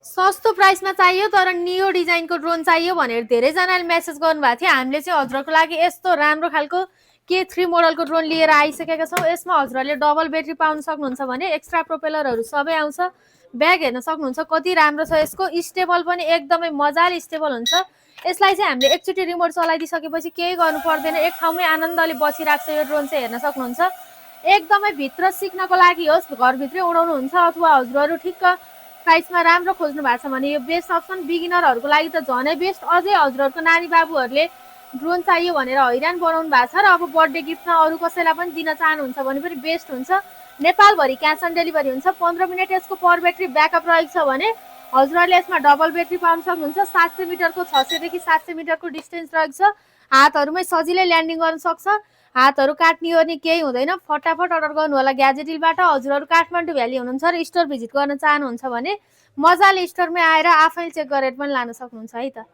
सस्तो प्राइसमा चाहियो तर नियो डिजाइनको ड्रोन चाहियो भनेर धेरैजनाले मेसेज गर्नुभएको थियो। हामीले चाहिँ हजुरहरूको लागि यस्तो राम्रो खालको K3 मोडलको ड्रोन लिएर आइसकेका छौँ। यसमा हजुरहरूले डबल ब्याट्री पाउन सक्नुहुन्छ भने एक्स्ट्रा प्रोपेलरहरू सबै आउँछ। ब्याग हेर्न सक्नुहुन्छ कति राम्रो छ यसको, स्टेबल पनि एकदमै मजाले स्टेबल हुन्छ। यसलाई चाहिँ हामीले एकचोटि रिमोट चलाइदिइसकेपछि केही गर्नु पर्दैन, एक ठाउँमै आनन्दले बसिरहेको छ यो ड्रोन चाहिँ हेर्न सक्नुहुन्छ। एकदमै भित्र सिक्नको लागि होस्, घरभित्रै उडाउनुहुन्छ अथवा हजुरहरू ठिक्क प्राइसमा राम्रो खोज्नु भएको छ भने यो बेस्ट अप्सन। बिगिनरहरूको लागि त झनै बेस्ट। अझै हजुरहरूको नानी बाबुहरूले ड्रोन चाहियो भनेर हैरान बनाउनु भएको छ र अब बर्थडे गिफ्टमा अरू कसैलाई पनि दिन चाहनुहुन्छ भने पनि बेस्ट हुन्छ। नेपालभरि क्यास अन डेलिभरी हुन्छ। 15 मिनट यसको पावर ब्याट्री ब्याकअप रहेको छ भने हजुरहरूले यसमा डबल ब्याट्री पाउन सक्नुहुन्छ। 700 मिटरको 600 देखि 700 मिटरको डिस्टेन्स रहेको छ। हातहरूमै सजिलै ल्यान्डिङ गर्न सक्छ। हातहरू काट्ने ओर्ने केही हुँदैन। फटाफट अर्डर गर्नु होला ग्याजेटिलबाट। हजुरहरू काठमाडौँ भ्याली हुनुहुन्छ र स्टोर भिजिट गर्न चाहनुहुन्छ भने मजाले स्टोरमै आएर आफैले चेक गरेर पनि लान सक्नुहुन्छ है त।